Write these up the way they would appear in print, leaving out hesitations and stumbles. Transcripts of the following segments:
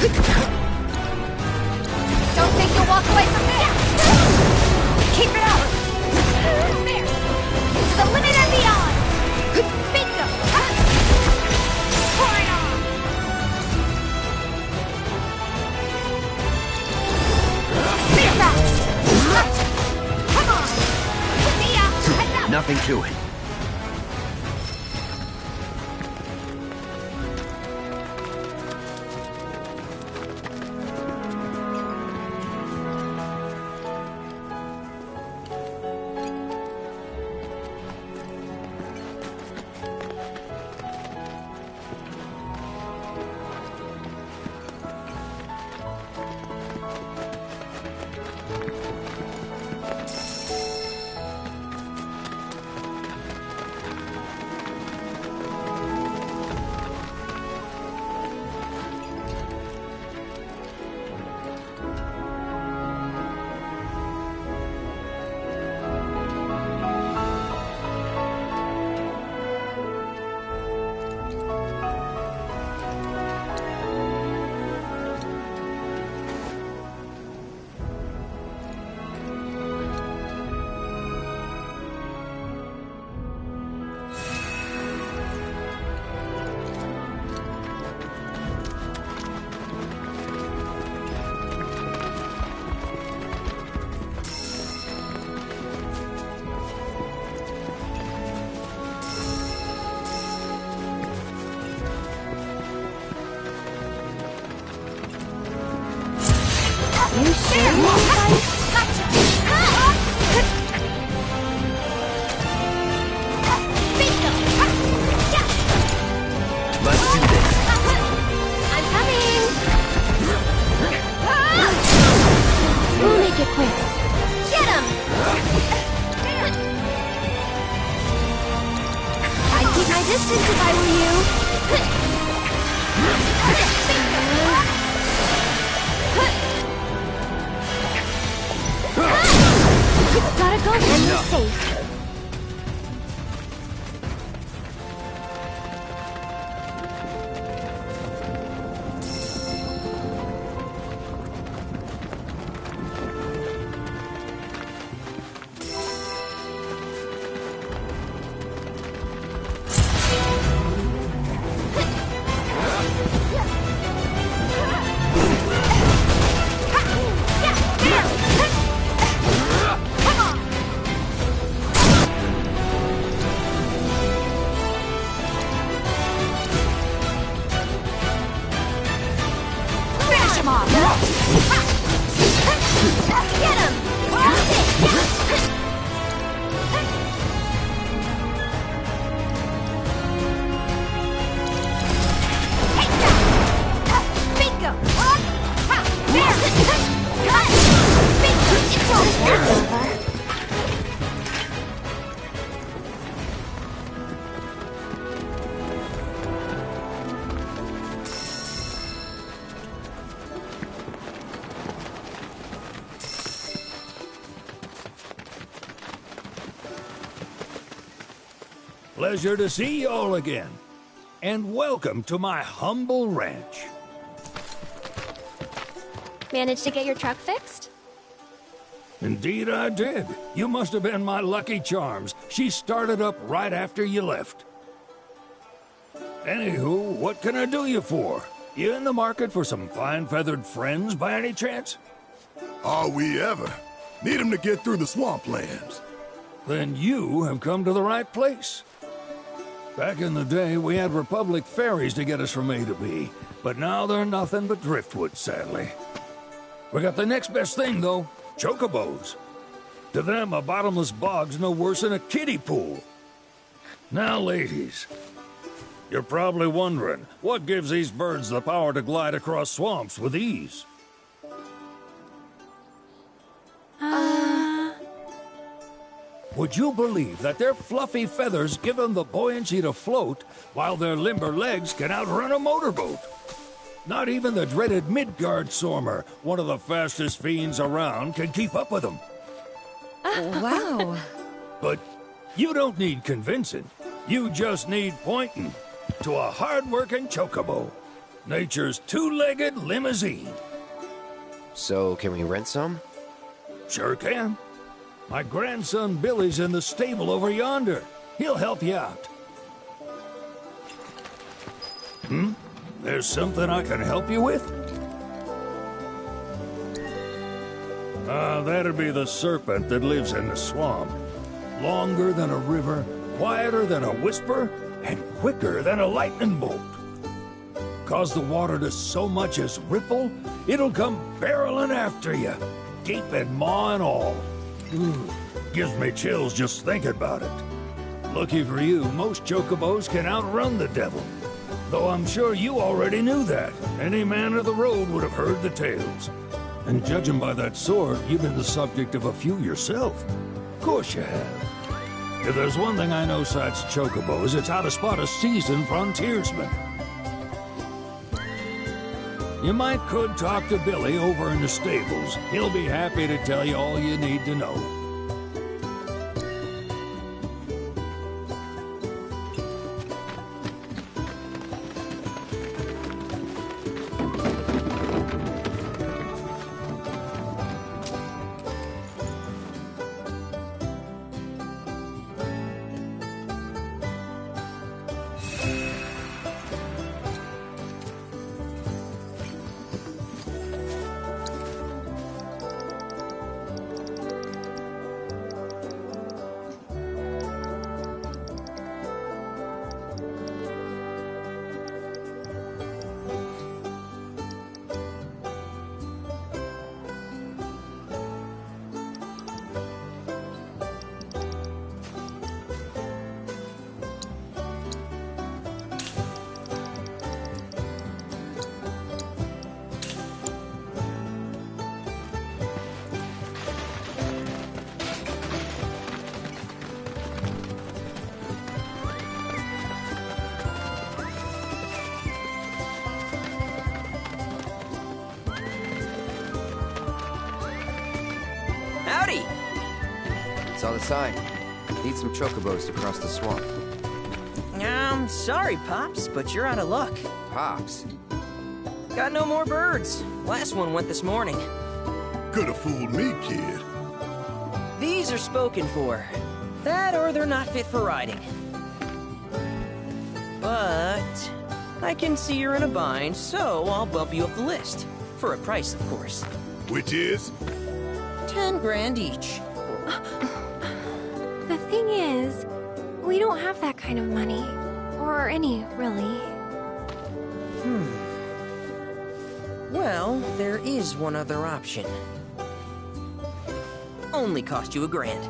Don't think you'll walk away from this! Keep it up! There! To the limit and beyond! Bingo! Pour it on! Be fast! Come on! See ya! Heads up! Nothing to it. You sure? Gotcha! Bingo! Let's do this. I'm coming! We'll make it quick. Get him! I'd keep my distance if I were you. Gotta go and we're safe. Get him! Bingo! There! Bingo! It's over! Pleasure to see y'all again. And welcome to my humble ranch. Managed to get your truck fixed? Indeed I did. You must have been my lucky charms. She started up right after you left. Anywho, what can I do you for? You in the market for some fine-feathered friends by any chance? Are we ever? Need them to get through the swamplands. Then you have come to the right place. Back in the day, we had Republic ferries to get us from A to B, but now they're nothing but driftwood, sadly. We got the next best thing, though, chocobos. To them, a bottomless bog's no worse than a kiddie pool. Now, ladies, you're probably wondering, what gives these birds the power to glide across swamps with ease? Would you believe that their fluffy feathers give them the buoyancy to float, while their limber legs can outrun a motorboat? Not even the dreaded Midgard Sormer, one of the fastest fiends around, can keep up with them. Wow. But you don't need convincing. You just need pointing to a hard-working chocobo. Nature's two-legged limousine. So, can we rent some? Sure can. My grandson Billy's in the stable over yonder. He'll help you out. There's something I can help you with? That'd be the serpent that lives in the swamp. Longer than a river, quieter than a whisper, and quicker than a lightning bolt. Cause the water to so much as ripple, it'll come barreling after you, gaping maw and all. Gives me chills just thinking about it. Lucky for you, most chocobos can outrun the devil. Though I'm sure you already knew that. Any man of the road would have heard the tales. And judging by that sword, you've been the subject of a few yourself. Of course you have. If there's one thing I know besides chocobos, it's how to spot a seasoned frontiersman. You could talk to Billy over in the stables. He'll be happy to tell you all you need to know. Howdy! Saw the sign. Need some chocobos to cross the swamp. Sorry, Pops, but you're out of luck. Pops? Got no more birds. Last one went this morning. Could've fooled me, kid. These are spoken for. That or they're not fit for riding. But I can see you're in a bind, so I'll bump you up the list. For a price, of course. Which is? 10 grand each. The thing is, we don't have that kind of money. Or any, really. Well, there is one other option. Only cost you $1,000.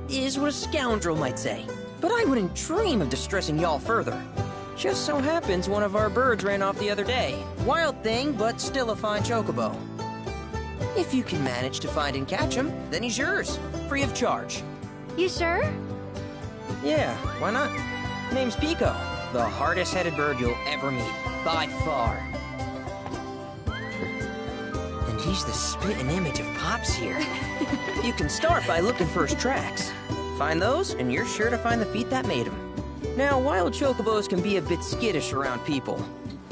Is what a scoundrel might say. But I wouldn't dream of distressing y'all further. Just so happens one of our birds ran off the other day. Wild thing, but still a fine chocobo. If you can manage to find and catch him, then he's yours. Free of charge. You sure? Yeah, why not? Name's Pico. The hardest-headed bird you'll ever meet. By far. And he's the spitting image of Pops here. You can start by looking for his tracks. Find those, and you're sure to find the feet that made him. Now, wild chocobos can be a bit skittish around people.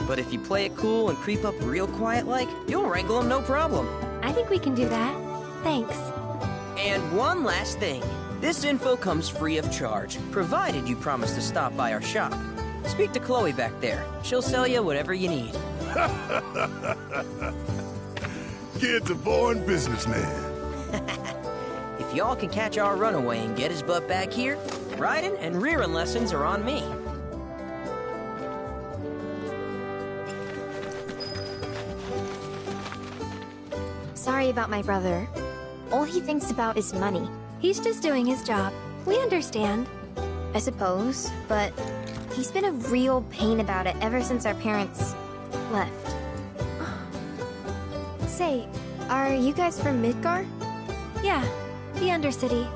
But if you play it cool and creep up real quiet-like, you'll wrangle them no problem. I think we can do that. Thanks. And one last thing. This info comes free of charge, provided you promise to stop by our shop. Speak to Chloe back there. She'll sell you whatever you need. Kid's a born businessman. If y'all can catch our runaway and get his butt back here, riding and rearing lessons are on me. Sorry about my brother. All he thinks about is money. He's just doing his job. We understand. I suppose, but he's been a real pain about it ever since our parents left. Say, are you guys from Midgar? Yeah, the Undercity.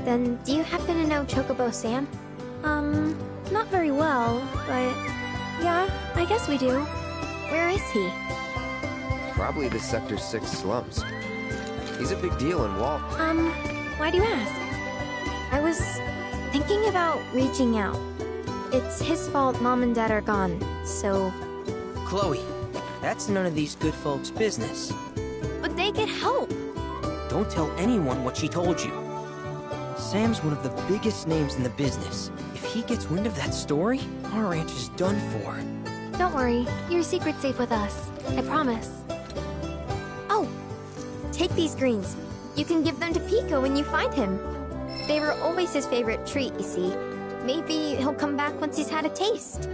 Then do you happen to know Chocobo Sam? Not very well, but yeah, I guess we do. Where is he? Probably the Sector 6 slums. He's a big deal in Walt. Why do you ask? I was thinking about reaching out. It's It's his fault Mom and Dad are gone, so... Chloe, that's none of these good folks' business. But they get help! Don't tell anyone what she told you. Sam's one of the biggest names in the business. If he gets wind of that story, our ranch is done for. Don't worry, your secret's safe with us. I promise. Oh! Take these greens. You can give them to Pico when you find him. They were always his favorite treat, you see. Maybe he'll come back once he's had a taste.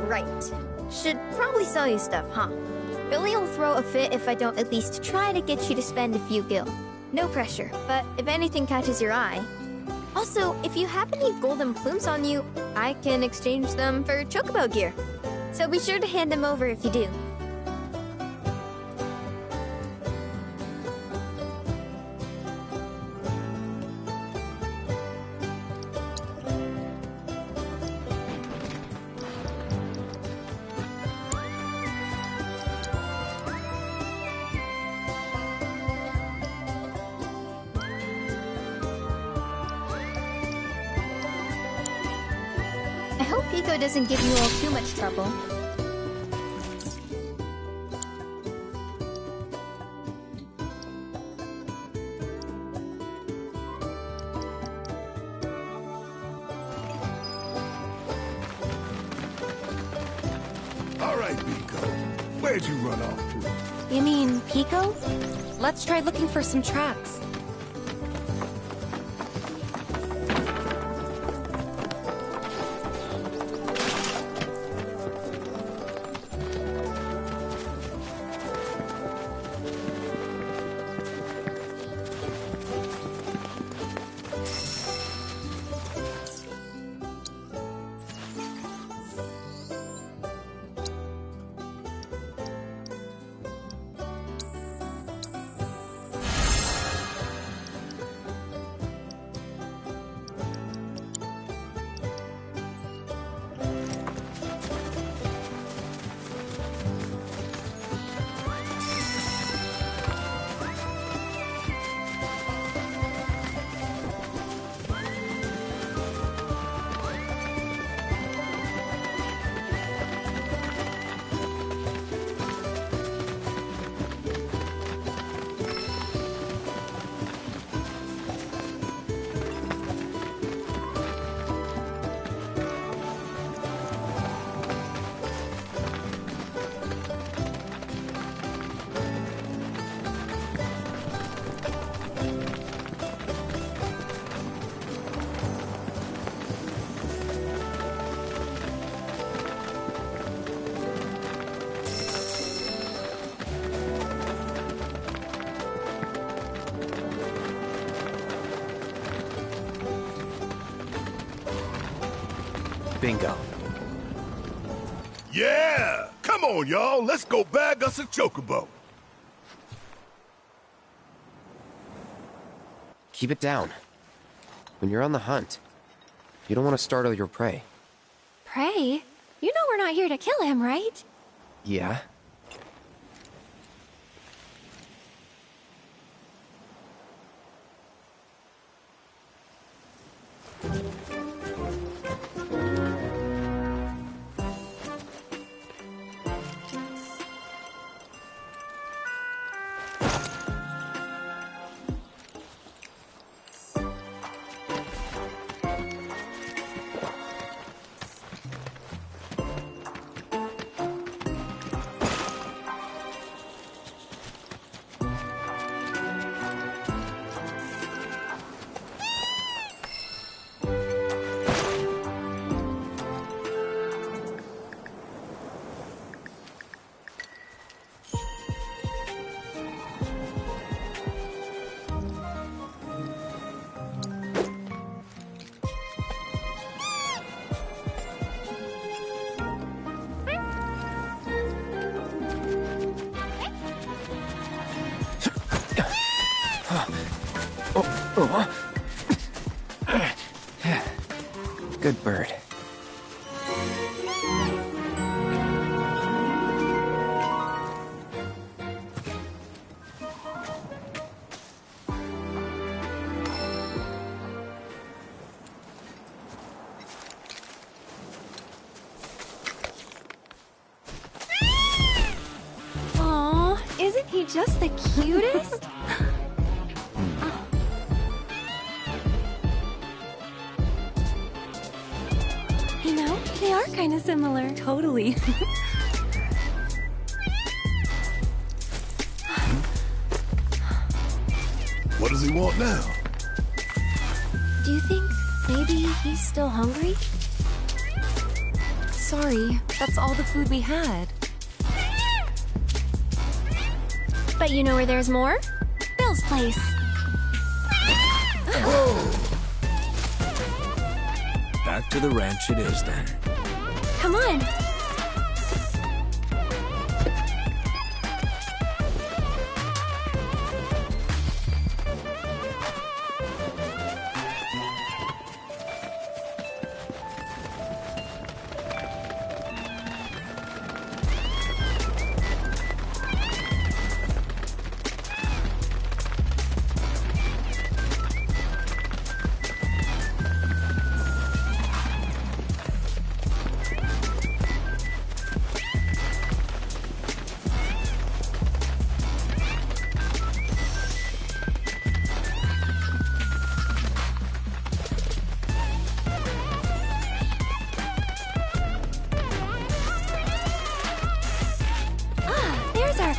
Right. Should probably sell you stuff, huh? Billy'll throw a fit if I don't at least try to get you to spend a few gil. No pressure, but if anything catches your eye... Also, if you have any golden plumes on you, I can exchange them for chocobo gear. So be sure to hand them over if you do. I hope Pico doesn't give you all too much trouble. All right, Pico. Where'd you run off to? You mean Pico? Let's try looking for some tracks. Bingo. Yeah! Come on, y'all. Let's go bag us a chocobo. Keep it down. When you're on the hunt, you don't want to startle your prey. Prey? You know we're not here to kill him, right? Yeah? Good bird. he just the cutest? You know, they are kind of similar. Totally. What does he want now? Do you think maybe he's still hungry? Sorry, that's all the food we had. But you know where there's more? Bill's place. Back to the ranch it is then. Come on.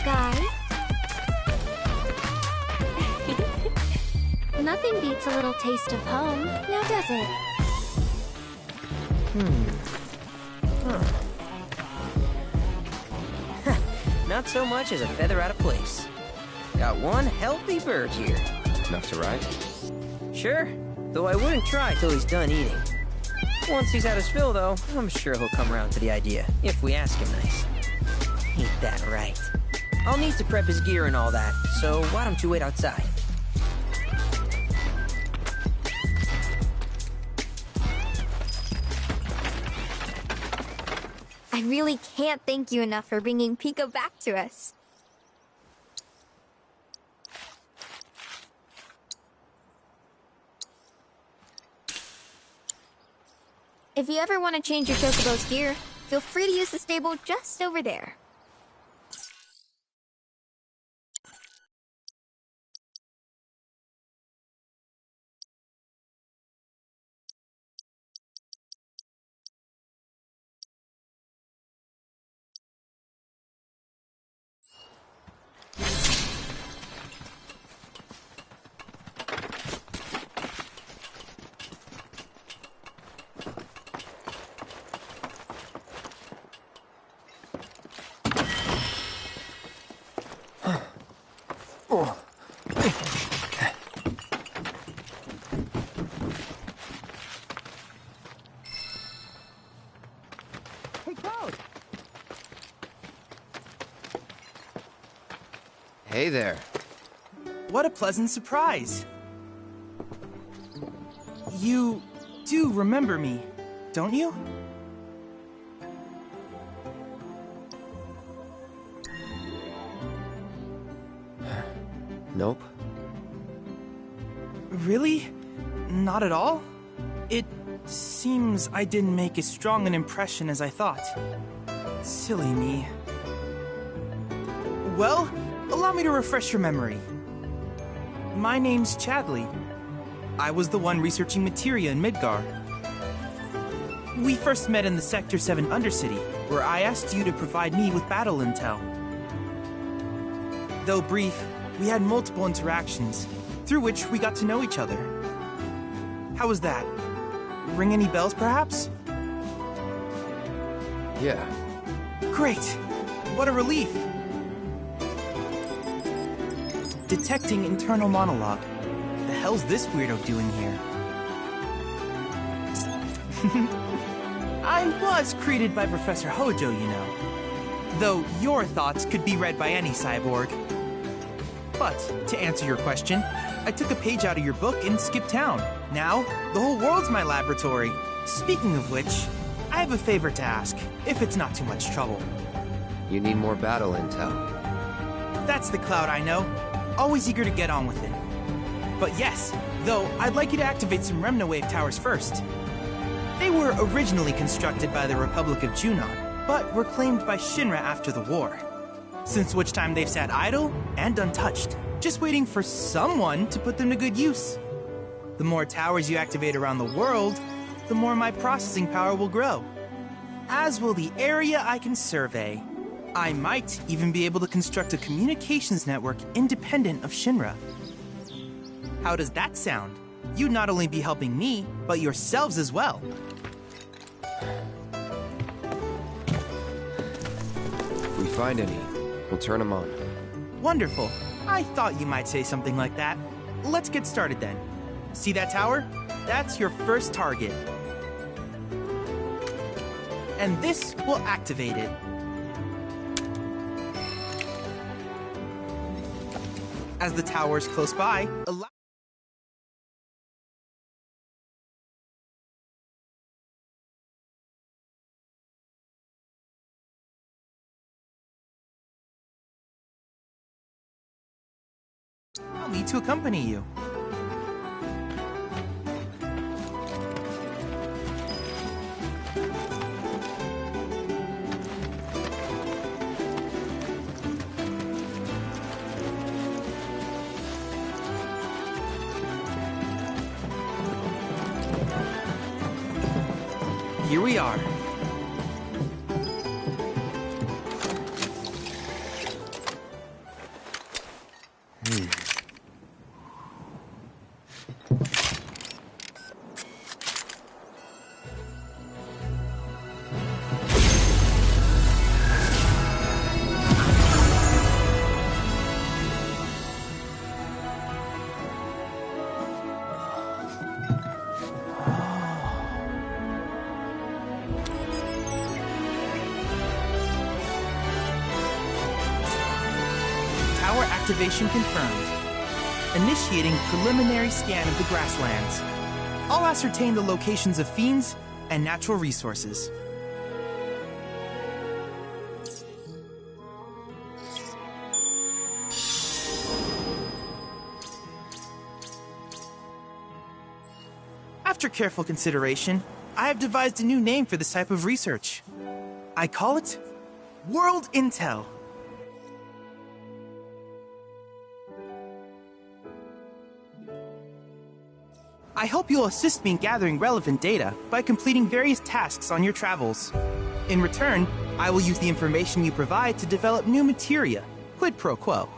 Guy. Nothing beats a little taste of home, now does it? Not so much as a feather out of place. Got one healthy bird here. Enough to ride? Sure, though I wouldn't try till he's done eating. Once he's had his fill, though, I'm sure he'll come around to the idea, if we ask him nice. Ain't that right? I'll need to prep his gear and all that, so why don't you wait outside? I really can't thank you enough for bringing Pico back to us. If you ever want to change your Chocobo's gear, feel free to use the stable just over there. Hey there. What a pleasant surprise. You do remember me, don't you? Nope. Really? Not at all? It seems I didn't make as strong an impression as I thought. Silly me. Well, allow me to refresh your memory. My name's Chadley. I was the one researching materia in Midgar. We first met in the Sector 7 Undercity, where I asked you to provide me with battle intel. Though brief, we had multiple interactions, through which we got to know each other. How was that? Ring any bells, perhaps? Yeah. Great! What a relief! Detecting internal monologue. The hell's this weirdo doing here? I was created by Professor Hojo, you know. Though your thoughts could be read by any cyborg. But, to answer your question, I took a page out of your book and skipped town. Now, the whole world's my laboratory. Speaking of which, I have a favor to ask, if it's not too much trouble. You need more battle intel. That's the Cloud I know. Always eager to get on with it. But yes, though, I'd like you to activate some Remnawave towers first. They were originally constructed by the Republic of Junon, but were claimed by Shinra after the war. since which time they've sat idle and untouched, just waiting for someone to put them to good use. The more towers you activate around the world, the more my processing power will grow, as will the area I can survey. I might even be able to construct a communications network independent of Shinra. How does that sound? You'd not only be helping me, but yourselves as well. If we find any, we'll turn them on. Wonderful. I thought you might say something like that. Let's get started then. See that tower? That's your first target. And this will activate it. As the tower is close by, allow me to accompany you. Here we are. Tower activation confirmed. Initiating preliminary scan of the grasslands. I'll ascertain the locations of fiends and natural resources. After careful consideration, I have devised a new name for this type of research. I call it World Intel. I hope you'll assist me in gathering relevant data by completing various tasks on your travels. In return, I will use the information you provide to develop new materia, quid pro quo.